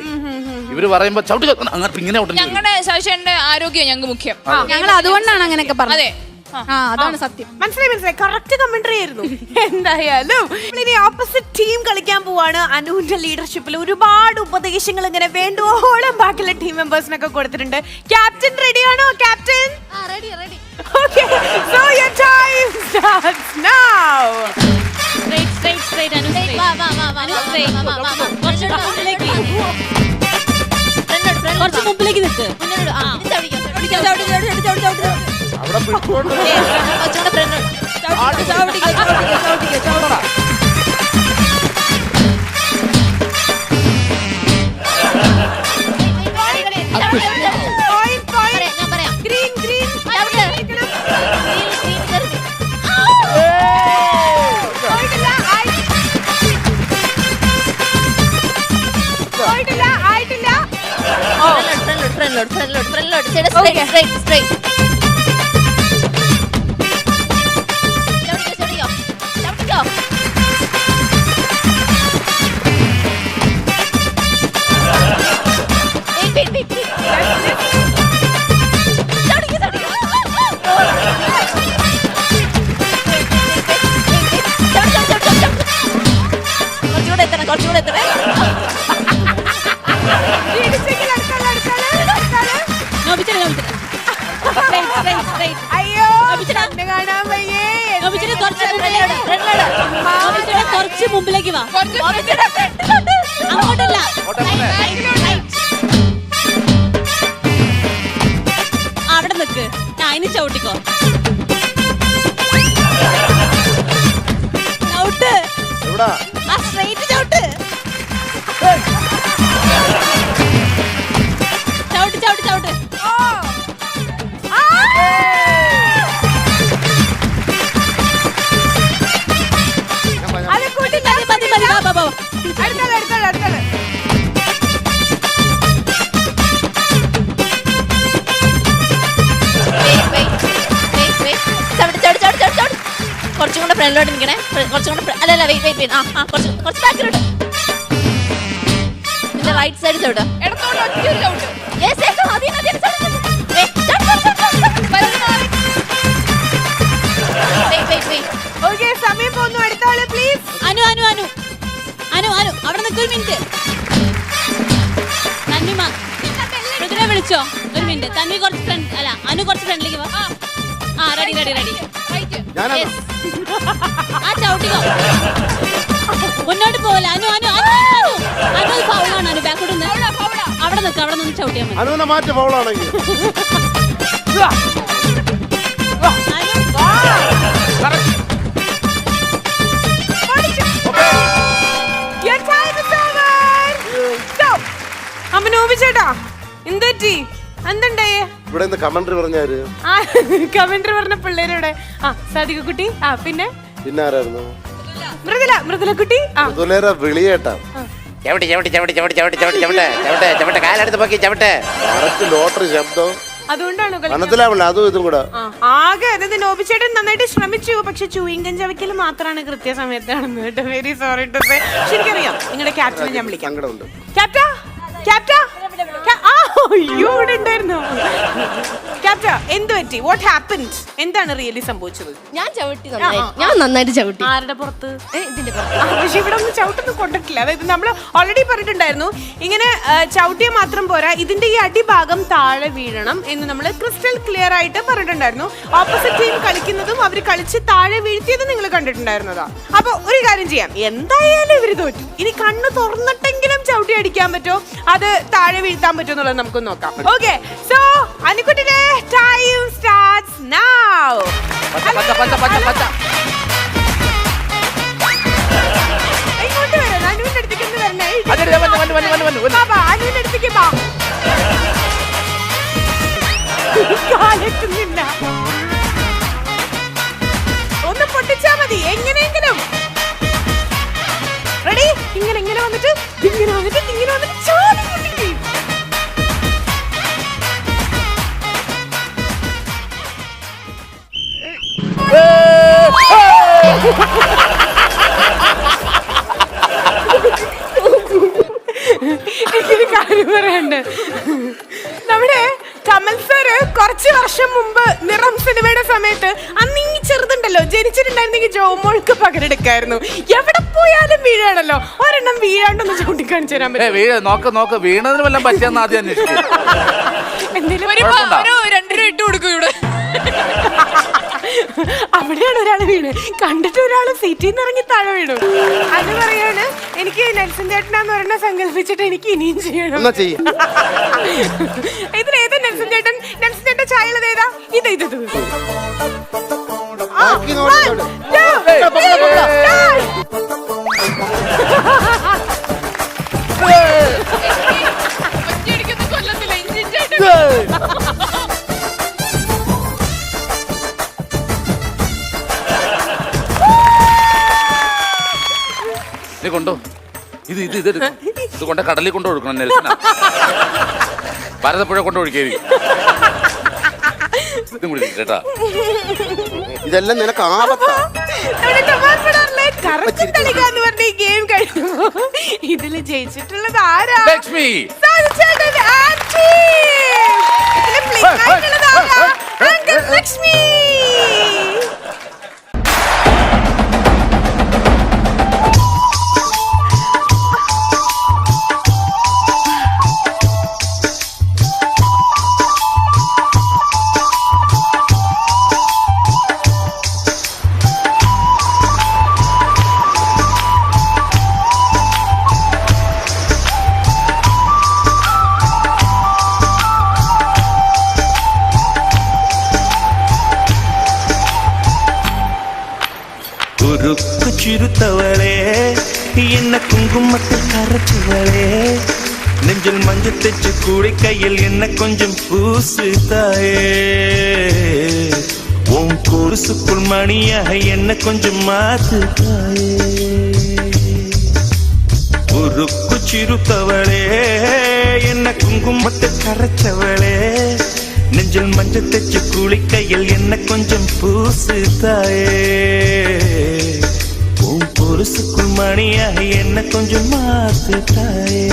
ഇവര് പറയുമ്പോ ചവിട്ടി അങ്ങോട്ട് ഇങ്ങനെ ഞങ്ങളുടെ ശശിന്റെ ആരോഗ്യം ഞങ്ങൾക്ക് മുഖ്യം. ഞങ്ങൾ അതുകൊണ്ടാണ് അങ്ങനെയൊക്കെ പറഞ്ഞത്. അതാണ് സത്യം. മനസ്സിലായി. കറക്റ്റ് കമന്ററി ആയിരുന്നു. എന്തായാലും ഇനി ഓപ്പോസിറ്റ് ടീം കളിക്കാൻ പോവാണ്. അനുവിന്റെ ലീഡർഷിപ്പിൽ ഒരുപാട് ഉപദേശങ്ങൾ ഇങ്ങനെ വേണ്ടുവോളം ബാക്കിയുള്ള ടീം മെമ്പേഴ്സിനൊക്കെ കൊടുത്തിട്ടുണ്ട്. ക്യാപ്റ്റൻ റെഡിയാണോ? Captain okay. So your time starts now. കുറച്ച് മുമ്പിലേക്ക് നിൽക്ക്. അവിടെ പിടിച്ചോണ്ട് അയ്യോ കാണാൻ വയ്യേ. കുറച്ച് മുമ്പിലേക്ക് വാ. അങ്ങോട്ടല്ല. അവിടെ നിൽക്ക്. നമുക്ക്. അതിന് ചവിട്ടിക്കോ. ചവിട്ട്. എവിടാ ആ സ്ട്രൈറ്റ് ചവിട്ട്. ചവിട്ട് ചവിട്ട് ചവിട്ട്. അലക്കൂട്ടി മതി മതി മതി. വാ വാ വാ. അടുത്തത് അടുത്തത് അടുത്തത്. കുറച്ചും കൂടെ ഫ്രണ്ടിലോട്ട് നിൽക്കണേ. കുറച്ചും കൂടെ അല്ലല്ല വെയിറ്റ് ആ കുറച്ച് ബാക്കിലോട്ട്. റൈറ്റ് സൈഡ് ചവിട്ടാ. ഇടത്തോട്ട് ഒറ്റ ചവിട്ട്. ഓക്കെ, സമയം പോകുന്നു. അടുത്ത ആള് പ്ലീസ്. അനു അനു അനു അനു അനു അവിടെ നിൽക്ക് ഒരു മിനിറ്റ്. തന്വിമ മൃദുല വിളിച്ചോ ഒരു മിനിറ്റ്. തന്വി കുറച്ച് ഫ്രണ്ട് അല്ല അനു കുറച്ച് ഫ്രണ്ടിലേക്ക് വാ. ആ റെഡി റെഡി റെഡി. ഞാനാണോ? ആ ചവിട്ടിക്കോ. മുന്നോട്ട് പോവല്ല. അനു അനു അനു അനു അനു ഫൗളാണ്. അനു ബാക്കോട്ട് നിന്ന് അവിടെ നിൽക്ക്. അവിടെ നിന്ന് ചവിട്ടിയാൽ മതി. അനുവിനെ മാറ്റി ഫൗളാണെങ്കിൽ Your time is over. Stop. അമ്മ നോബിച്ചേട്ടാ എന്തെറ്റി? എന്തുണ്ടായേ? ഇവിടെ നിന്ന് കമന്ററി പറഞ്ഞാര്? ആ കമന്ററി പറഞ്ഞ പിള്ളേരോടെ. ആ സാദിക കുട്ടി. ആ പിന്നെ ആരായിരുന്നു? മൃദുല കുട്ടി. ആ മൃദുലേര വിളിയേട്ടാ. ചവിട്ടി ചവിട്ടി ചവിട്ടി ചവിട്ടി ചവിട്ടി ചവിട്ടി ചവിട്ടെ ചവിട്ടെ ചവിട്ടെ കാലെടുത്ത് പൊക്കി ചവിട്ടെ. ലോട്ടറി ശബ്ദം അതുകൊണ്ടാണോ മനസ്സിലാവണ്ട. അതും ഇതും കൂടെ ആകെ അതായത് നോബിച്ചേട്ടൻ നന്നായിട്ട് ശ്രമിച്ചു. പക്ഷെ ചൂയിങ്കം ചവയ്ക്കൽ മാത്രമാണ് കൃത്യസമയത്താണെന്ന് കേട്ടോ. Very sorry to say. ശരിക്കറിയാം നിങ്ങളുടെ ക്യാപ്റ്റനെ ഞാൻ വിളിക്കാം. സങ്കടമുണ്ട്. ക്യാപ്റ്റ ക്യാപ്റ്റ അയ്യോ ഇവിടെ ഉണ്ടായിരുന്നു. ക്യാപ്റ്റ എന്ത് പറ്റി? What happened? എന്താണ് റിയലി സംഭവിച്ചത്? ഞാൻ നന്നായിട്ട് ചവിട്ടി. ആരുടെ പുറത്ത്? ഇതിന്റെ പക്ഷെ ഇവിടെ ഒന്നും ചവിട്ടൊന്നും കൊണ്ടിട്ടില്ല. അതായത് നമ്മൾ ഓൾറെഡി പറഞ്ഞിട്ടുണ്ടായിരുന്നു ഇങ്ങനെ ചവിട്ടിയ മാത്രം പോരാ, ഇതിന്റെ ഈ അടിഭാഗം താഴെ വീഴണം എന്ന് നമ്മൾ ക്രിസ്റ്റൽ ക്ലിയർ ആയിട്ട് പറഞ്ഞിട്ടുണ്ടായിരുന്നു. ഓപ്പോസിറ്റ് ടീം കളിക്കുന്നതും അവർ കളിച്ച് താഴെ വീഴ്ത്തിയതും നിങ്ങൾ കണ്ടിട്ടുണ്ടായിരുന്നതാ. അപ്പൊ ഒരു കാര്യം ചെയ്യാം, എന്തായാലും ഇവര് തോറ്റു. ഇനി കണ്ണ് തുറന്നിട്ടെങ്കിലും ചവിട്ടി അടിക്കാൻ പറ്റുമോ, അത് താഴെ വീഴ്ത്താൻ പറ്റുമോ എന്നുള്ളത് നമുക്ക് നോക്കാം. ഓക്കെ, സോ അനുക്കുട്ടിന്റെ ടൈം സ്റ്റാർട്ട്സ് നൗ. ഇങ്ങോട്ട് വരാം. അനുവിന്റെ അടുത്തേക്ക് ഒന്ന് വരണേ. അനുവിന്റെ അടുത്തേക്ക് വാ. കാലെത്തുന്നില്ല. ഒന്ന് പൊട്ടിച്ചാ മതി എങ്ങനെയെങ്കിലും. റെഡി? ഇങ്ങനെ ഇങ്ങനെ വന്നിട്ട് ഇങ്ങനെ വന്നിട്ട് ഇങ്ങനെ വന്നിട്ട് ചോദി പൊട്ടിക്കും. എനിക്കൊരു കാര്യം പറയണ്ട്. നമ്മുടെ കമൽ സാറ് കുറച്ച് വർഷം മുമ്പ് നിറം സിനിമയുടെ സമയത്ത് അന്ന് ഈ ചെറുതുണ്ടല്ലോ ജനിച്ചിട്ടുണ്ടായിരുന്നെങ്കിൽ ജോമോൾക്ക് പകരെടുക്കായിരുന്നു. എവിടെ പോയാലും വീഴാണല്ലോ. ഒരെണ്ണം വീഴാണ്ടൊന്ന് ചൂണ്ടിക്കാണിച്ചു തരാൻ പറ്റും? നോക്ക് വീണതിന് വല്ലതും പറ്റിയെന്ന് ആദ്യം അന്വേഷിക്കും. എന്തെങ്കിലും ഒരു 2 രൂപ ഇട്ട് കൊടുക്കും ഇവിടെ. അവിടെയാണ് ഒരാൾ വീണ്. കണ്ടിട്ട് ഒരാൾ സീറ്റിൽ നിന്ന് ഇറങ്ങി താഴെ വീണു. അത് പറയാണ് എനിക്ക് നെൽസൺ ചേട്ടനാന്ന് പറഞ്ഞ സങ്കല്പിച്ചിട്ട് എനിക്ക് ഇനിയും ചെയ്യണം. ഇതിലേതാ നെൽസൺ ചേട്ടൻ? നെൽസൺ ചേട്ടൻ ചായ ഉള്ളത് ഏതാ? ഇത് ഇത് ഇത്. കൊണ്ടോ ഇത് കൊണ്ട് കടലിൽ കൊണ്ട് ഒഴുക്കണം. നെൽസന ഭാരതപ്പുഴ കൊണ്ട് ഒഴുകേരി. ഇതും കൂടി കേട്ടാ. ഇതെല്ലാം നിനക്ക് ആപത്താ. ഇതില് ജയിച്ചിട്ടുള്ളത് ആരാ? ലക്ഷ്മി. ലക്ഷ്മി. ചിരുത്തവളെ എന്നെ കുങ്കുമത്തിൽ കരച്ചവളെ നെഞ്ചിൽ മஞ்சள் തെച്ച് കൂടിക്കൈയിൽ എന്നെ கொஞ்சம் பூசு தாயே உன் கொலுசுக்குள் மணியாக என்ன கொஞ்சம் மாத்து தாயே உருக்கு சிறுத்தவளே என்ன குங்குமத்தை கரைச்சவளே நெஞ்சில் மஞ்சள் தெச்சு குளிக்கையில் என்ன கொஞ்சம் பூசு தாயே உன் பொருசுக்குள் மணியாக என்ன கொஞ்சம் மாத்து தாயே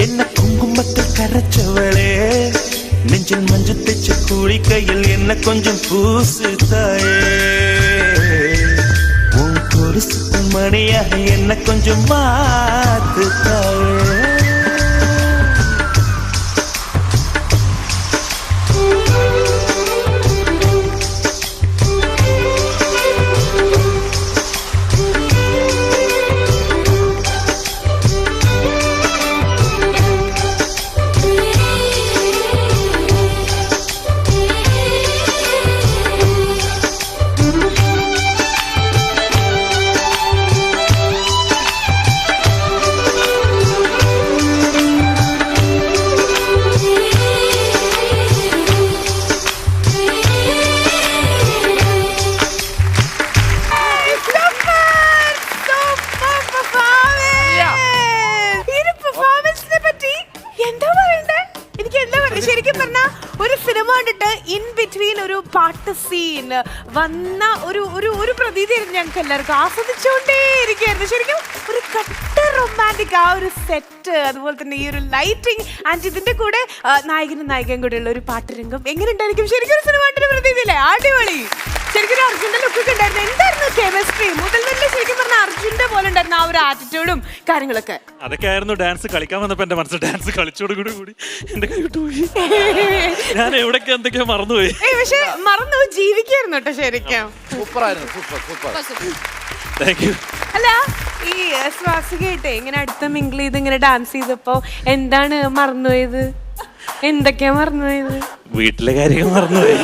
என்ன குங்குமத்தில் கரைச்சவளே நெஞ்சில் மஞ்சள் தெச்சு குளிக்கையில் என்ன கொஞ்சம் பூசு தாயே உன் கொலுசுக்குள் மணியாக என்ன கொஞ்சம் மாத்து தாயே പാട്ട് സീൻ വന്ന ഒരു പ്രതീതിയായിരുന്നു ഞങ്ങൾക്ക് എല്ലാവർക്കും. ആസ്വദിച്ചുകൊണ്ടേ ഇരിക്കുകയായിരുന്നു. ശരിക്കും ഒരു കട്ട റൊമാൻറ്റിക് ആ ഒരു സെറ്റ്, അതുപോലെ തന്നെ ഈ ഒരു ലൈറ്റിംഗ് ആൻഡ് ഇതിന്റെ കൂടെ നായകനും നായികയും കൂടെ ഉള്ള ഒരു പാട്ടുരംഗം എങ്ങനെ ഉണ്ടായിരിക്കും? ശരിക്കും ഒരു സിനിമയുടെ പ്രതീതിയില്ലേ? അടിപൊളി. ശരിക്കും ഒരു അർജുന്റെ ലുക്കൊക്കെ ഉണ്ടായിരുന്നു. എന്തായിരുന്നു കെമിസ്ട്രി? മുതൽ തന്നെ ശരിക്കും പറഞ്ഞ അർജുന്റെ പോലെ ഉണ്ടായിരുന്നു ആ ഒരു ആറ്റിറ്റ്യൂഡും കാര്യങ്ങളൊക്കെ. അതൊക്കെ ആയിരുന്നു ഡാൻസ് കളിക്കാൻ വന്നപ്പോ എന്റെ മനസ്സിൽ ഡാൻസ് കളിച്ചോട് കൂടി എന്റെ കൈ വിട്ടുപോയി. ഞാൻ എവിടൊക്കെ എന്തൊക്കെയോ മറന്നുപോയി. പക്ഷെ മറന്നു ജീവിക്കായിരുന്നു കേട്ടോ. ശരിക്കും സൂപ്പറായിരുന്നു. സൂപ്പർ. Thank you. അല്ല, ഈ സ്വാസികയായിട്ട് ഇങ്ങനെ അടുത്ത മിങ്കിൾ ചെയ്ത് ഇങ്ങനെ ഡാൻസ് ചെയ്തപ്പോ എന്താണ് മറന്നുപോയത്? എന്തൊക്കെയാ മറന്നുപോയത്? വീട്ടിലെ കാര്യങ്ങൾ മറന്നുപോയി.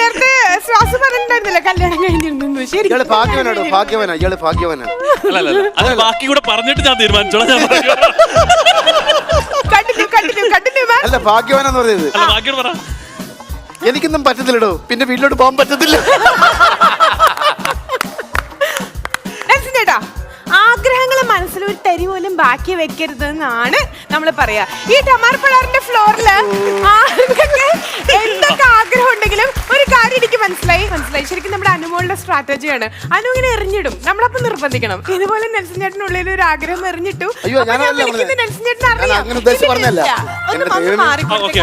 നേരത്തെ ശ്വാസം പറഞ്ഞിട്ടുണ്ടായിരുന്നില്ല കല്യാണം കഴിഞ്ഞിരുന്നു. ശരി, ഇയാള് ഭാഗ്യവനാണോ? ഭാഗ്യവനാ, ഇയാള് ഭാഗ്യവനാ. അല്ല അത് ബാക്കി കൂടെ പറഞ്ഞിട്ട് ഞാൻ തീരുമാനിച്ചോളാം. അല്ല, ഭാഗ്യവാനെന്ന് പറയുന്നത്. അല്ല ബാക്കിയോട് പറ. എനിക്കൊന്നും പറ്റത്തില്ലടോ, പിന്നെ വീട്ടിലോട്ട് പോകാൻ പറ്റത്തില്ല. ചേട്ടാ, ആഗ്രഹങ്ങളെ മനസ്സിൽ ഒരു തരി പോലും ബാക്കി വെക്കരുത് എന്നാണ് നമ്മൾ പറയാ. ഈ ടമാർപ്പഴാറിന്റെ ഫ്ലോറില് ആർക്കൊക്കെ എന്തൊക്കെ ആഗ്രഹം ഉണ്ടെങ്കിലും ഒരു കാര്യം എനിക്ക് മനസ്സിലായി. ശരിക്കും നമ്മുടെ അനുമോളുടെ സ്ട്രാറ്റജിയാണ്. അനു ഇങ്ങനെ എറിഞ്ഞിടും, നമ്മളപ്പോ നിർബന്ധിക്കണം. ഇതുപോലെ നെൽസൺ ചേട്ടനുള്ളിൽ ഒരു ആഗ്രഹം എറിഞ്ഞിട്ടു. നെൽസൺ ചേട്ടൻ അറിയാം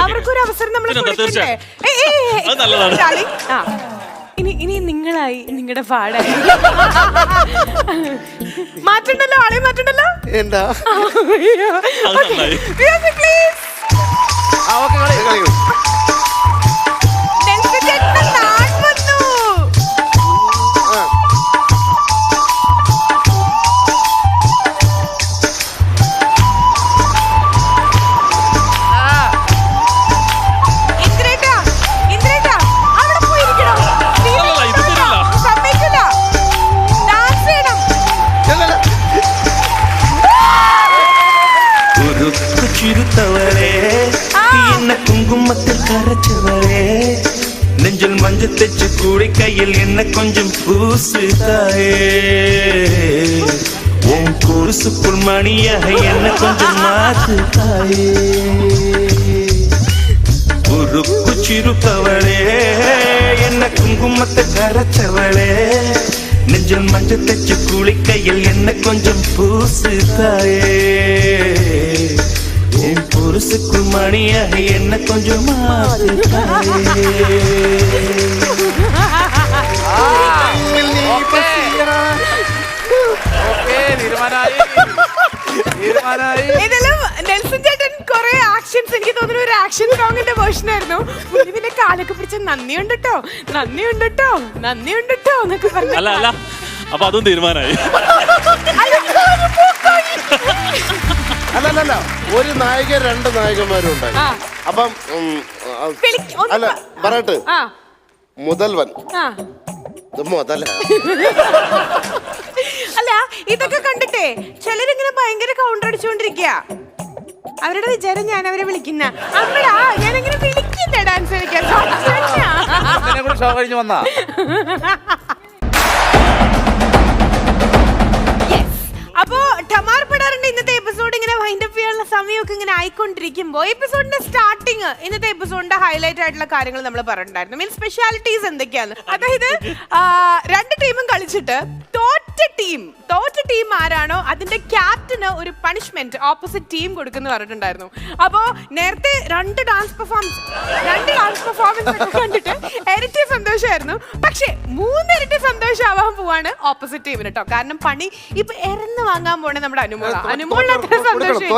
അവർക്കൊരു അവസരം നമ്മൾ കൊടുക്കണ്ടേ? ഇനി നിങ്ങളായി, നിങ്ങളുടെ പാടായി. മാറ്റണ്ടല്ലോ, ആളെ മാറ്റണ്ടല്ലോ. എന്താ ചിരുത്തവളെ എന്നെ കുങ്കുമത്തിൽ കരച്ചവളെ നെഞ്ചിൽ മஞ்சள் തെച്ച് കൂടിക്കൈയിൽ എന്നെ கொஞ்சம் பூசு தாயே உன் கொலுசுக்குள் மணியாக என்ன கொஞ்சம் மாத்து தாயே உருக்கு சிறுத்தவளே என்ன குங்குமத்தை கரைச்சவளே நெஞ்சில் மஞ்சள் தெச்சு குளிக்கையில் என்ன கொஞ்சம் பூசு தாயே கொலுசுக்கு மணியாக என்ன கொஞ்சம் மாத்து தாயே. ഇതിലും നെൽസൺ ചേട്ടൻ കുറെ ആക്ഷൻസ്, എനിക്ക് തോന്നുന്നു ഒരു ആക്ഷൻ സോങ്ങിന്റെ വേർഷൻ ആയിരുന്നു. പിന്നെ കാലൊക്കെ പിടിച്ച നന്ദിയുണ്ട് കേട്ടോ, നന്ദിയുണ്ട് കേട്ടോ, നന്ദിയുണ്ട് കേട്ടോ എന്നൊക്കെ പറഞ്ഞു. അല്ല അല്ല അപ്പൊ അതും തീരുമാനമായി. അല്ലല്ല, ഒരു നായിക 2 നായകന്മാരും ഉണ്ടായി. അപ്പം അല്ല പറയട്ടെ, മുതൽവൻ ഇത് മുതല. അല്ല ഇതൊക്കെ കണ്ടിട്ടേ ചിലരിങ്ങനെ ഭയങ്കര കൗണ്ടർ അടിച്ചുകൊണ്ടിരിക്കുക. അവരുടെ വിചാരം ഞാൻ അവരെ വിളിക്കുന്ന അമ്മടാ, ഞാനിങ്ങനെ വിളിക്കുന്ന ഡാൻസ് കളിക്കാൻ. ഷോ കഴിഞ്ഞ് വന്നാ അപ്പോ ടമാർ പടാറിന്റെ ഇന്നത്തെ എപ്പിസോഡ് ഇങ്ങനെ വൈൻഡ് അപ്പ് ചെയ്യാനുള്ള സമയമൊക്കെ ഇങ്ങനെ ആയിക്കൊണ്ടിരിക്കുമ്പോൾ എപ്പിസോഡിന്റെ സ്റ്റാർട്ടിങ്, ഇന്നത്തെ എപ്പിസോഡിന്റെ ഹൈലൈറ്റ് ആയിട്ടുള്ള കാര്യങ്ങൾ നമ്മൾ പറഞ്ഞിട്ടുണ്ടായിരുന്നു. മീൻ സ്പെഷ്യാലിറ്റീസ് എന്തൊക്കെയാണ്. അതായത് 2 ടീമും കളിച്ചിട്ട് തോറ്റ ടീം ആരാണോ അതിന്റെ ക്യാപ്റ്റന് ഒരു പണിഷ്മെന്റ് ഓപ്പോസിറ്റ് ടീം കൊടുക്കുന്ന പറഞ്ഞിട്ടുണ്ടായിരുന്നു. അപ്പോ നേരത്തെ 2 ഡാൻസ് പെർഫോമൻസ് കണ്ടിട്ട് ഇരട്ടി സന്തോഷമായിരുന്നു. പക്ഷെ 3 ഇരട്ടി സന്തോഷമാവാൻ പോവാണ് ഓപ്പോസിറ്റ് ടീമിന് കേട്ടോ. കാരണം പണി ഇപ്പൊ എറന്ന് വാങ്ങാൻ പോണേ നമ്മുടെ അനുമോളിന് അത്ര സന്തോഷം.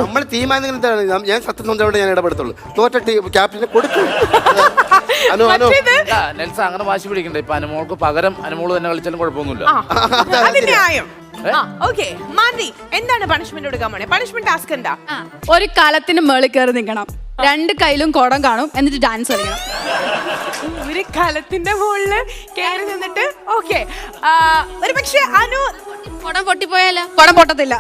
നമ്മൾ തീരുമാനിക്കുന്നത് ഞാൻ സത്യം സ്വന്തം ഞാൻ ഇടപെടുത്തുള്ളൂ. തോറ്റ ടീം ക്യാപ്റ്റന് കൊടുക്കും. നെൽസ അങ്ങനെ വാശി പിടിക്കണ്ട. ഇപ്പൊ അനുമോൾക്ക് പകരം അനുമോള് തന്നെ കളിച്ചാലും കുഴപ്പമൊന്നുമില്ല. എന്താണ് പണിഷ്മെന്റ് കൊടുക്കാൻ പോണേ? പണിഷ്മെന്റ് ടാസ്ക് എന്താ? ഒരു കലത്തിന് മേളിൽ കയറി നിൽക്കണം, 2 കയ്യിലും കുടം കാണും, എന്നിട്ട് ഡാൻസ് കളിക്കണം. ഒരു കലത്തിന്റെ മുകളില് കയറി നിന്നിട്ട് ഓക്കെ. ഒരു പക്ഷെ അനു കുടം പൊട്ടിപ്പോയാലോ? കുടം പൊട്ടത്തില്ല.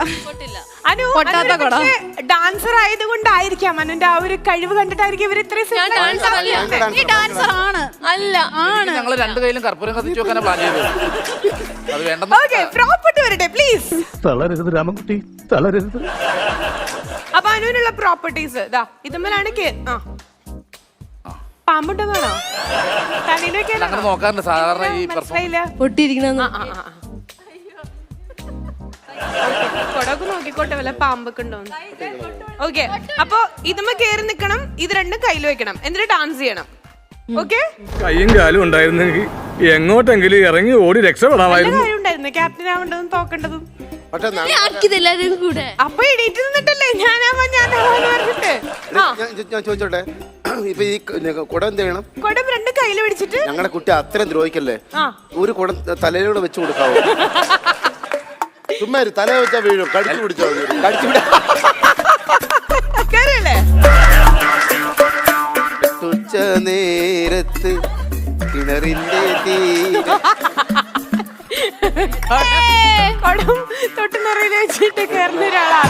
അനു പൊട്ടാത്ത കുടം. ഡാൻസർ ആയതുകൊണ്ടായിരിക്കാം, അനുന്റെ ആ ഒരു കഴിവ് കണ്ടിട്ടായിരിക്കും ഇവർ ഇത്രയും ഡാൻസർ ആണ്. അല്ല, ആണ്. ഞങ്ങൾ 2 കയ്യിലും കർപ്പൂരം കത്തിച്ചു വെക്കാനാ പ്ലാൻ ചെയ്തത്. അത് വേണ്ട. ഓക്കെ, പ്രോപ്പർട്ടി വരട്ടെ പ്ലീസ്. തളരരുത് രാമൻകുട്ടി, തളരരുത്. അപ്പൊ അനുവിനുള്ള പ്രോപ്പർട്ടീസ് ഇതാ ഇതുമ്മലാണ്. പാമ്പുണ്ടെന്നാണോ അങ്ങനെ നോക്കാറുണ്ട് സാധാരണ ഈ മനസ്സിലായില്ല. പൊട്ടിയിരിക്കണ കൊടൊക്കെ നോക്കിക്കോട്ടെ, വല്ല പാമ്പൊക്കെ ഉണ്ടോ. ഓക്കെ, അപ്പൊ ഇതുമ്മ കേറി നിക്കണം, ഇത് 2 കയ്യിൽ വെക്കണം, എന്നിട്ട് ഡാൻസ് ചെയ്യണം. ഓക്കെ, കയ്യും കാലും ഉണ്ടായിരുന്നെങ്കിൽ എങ്ങോട്ടെങ്കിലും ഇറങ്ങി ഓടി രക്ഷപ്പെടാമായിരുന്നു. ഉണ്ടായിരുന്നു ക്യാപ്റ്റൻ ആവേണ്ടതും തോക്കേണ്ടതും. എല്ലാരും കൂടെ അപ്പൊ എണീറ്റ് നിന്നിട്ടല്ലേ ഞാനാവാന്ന് പറഞ്ഞിട്ട്. ഞാൻ ചോദിച്ചോട്ടെ, ഇപ്പൊ ഈ കുടം എന്ത് ചെയ്യണം? കുടം 2 കയ്യിൽ പിടിച്ചിട്ട്. ഞങ്ങളുടെ കുട്ടി അത്രയും ദ്രോഹിക്കല്ലേ, ഒരു കുടം തലയിലൂടെ വെച്ച് കൊടുക്കാവോ? ചുമ്മാ തല വെച്ചാ വീഴും, കടിച്ചു പിടിച്ചോ, കടിച്ചു വിട. തുച്ഛ നേരത്ത് കിണറിന്റെ കുടം തൊട്ട് നിറയിൽ വെച്ചിട്ട് കയറുന്ന ഒരാളാ.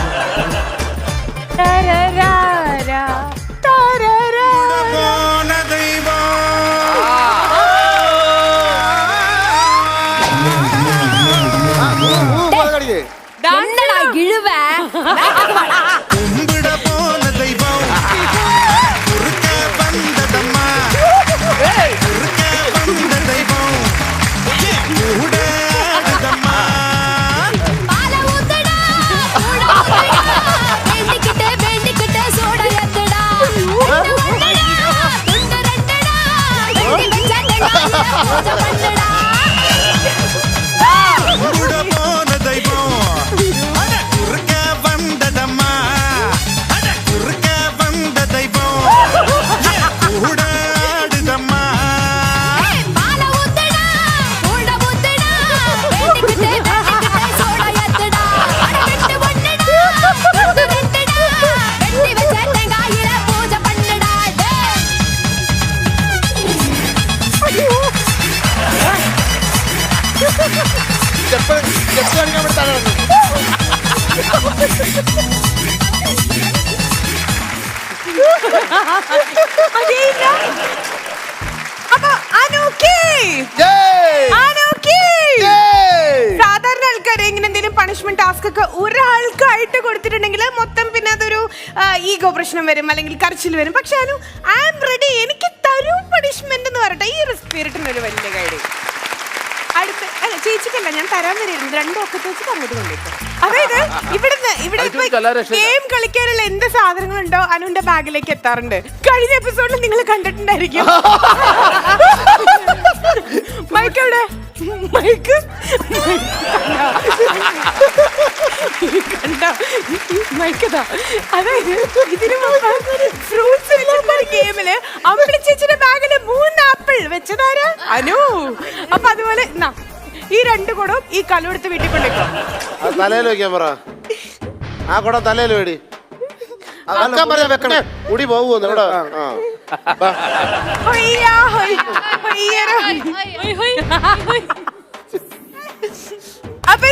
സാധാരണ ആൾക്കാരെ ഇങ്ങനെ എന്തെങ്കിലും പണിഷ്മെന്റ് ടാസ്ക് ഒക്കെ ഒരാൾക്കായിട്ട് കൊടുത്തിട്ടുണ്ടെങ്കിൽ മൊത്തം പിന്നെ അതൊരു ഈഗോ പ്രശ്നം വരും, അല്ലെങ്കിൽ കരച്ചിൽ വരും. പക്ഷെ അനു ഐ ആം റെഡി, എനിക്ക് തരൂ പണിഷ്മെന്റ് എന്ന് പറയട്ടെ. ഈ ഒരു സ്പിരിറ്റിന് ഒരു വലിയ കാര്യം. അടുത്ത അല്ല ചേച്ചിക്കല്ല, ഞാൻ തരാൻ വരെയായിരുന്നു. 2 ഒക്കത്ത് വെച്ചിട്ട് അങ്ങോട്ട് കൊണ്ടിട്ടു. അതായത് ഇവിടെ ഗെയിം കളിക്കാനുള്ള എന്ത് സാധനങ്ങളുണ്ടോ അനുവിന്റെ ബാഗിലേക്ക് എത്താറുണ്ട്. കഴിഞ്ഞ എപ്പിസോഡിൽ നിങ്ങൾ കണ്ടിട്ടുണ്ടായിരിക്കും. മൈക്ക് എവിടെ? മൈക്ക് കണ്ടോ? മൈക്കതാ. അതായത് ഇതിന് ഫ്രൂട്ട്സ് വെച്ചിട്ടുള്ള ഗെയിമില് അമ്പിളി ചേച്ചിയുടെ ബാഗില് 3 ആപ്പിൾ വെച്ചതാരാ? അനു. അപ്പൊ അതുപോലെ ഈ 2 കുടം ഈ കലു എടുത്ത് വീട്ടിൽ കൊണ്ടേക്കോ. തലയിൽ വെക്കാൻ പറ. ആ കുടം തലയിൽ വേടി. വെക്കണേ മുടി പോകുന്നു ഇവിടെ. അപ്പൊ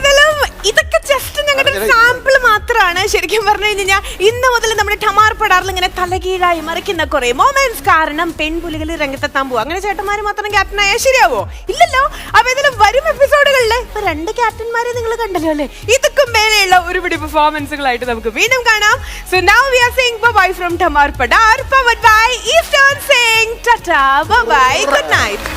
ഇതൊക്കെ ജസ്റ്റ് ഞങ്ങളുടെ സാമ്പിൾ മാത്രമാണ്. ശരിക്കും പറഞ്ഞു കഴിഞ്ഞാൽ ഇന്ന് മുതൽ നമ്മുടെ ടമാർ പടാറിൽ ഇങ്ങനെ തലകീഴായി മറിക്കുന്ന കുറെ മൊമെന്റ്സ് കാരണം പെൺപുലികൾ രംഗത്തെത്താൻ പോകും. അങ്ങനെ ചേട്ടന്മാര് മാത്രം ക്യാപ്റ്റനായാൽ ശരിയാവോ? ഇല്ലല്ലോ. അപ്പൊ ഇതിലും വരും എപ്പിസോഡുകളില് 2 ക്യാപ്റ്റന്മാരെ നിങ്ങൾ കണ്ടല്ലോ അല്ലേ? ഇതൊക്കെ മേലെയുള്ള ഒരുപിടി പെർഫോമൻസുകളായിട്ട് നമുക്ക് വീണ്ടും കാണാം. So now we are saying bye from Tamar Padar, powered by Eastern saying tata bye, good night.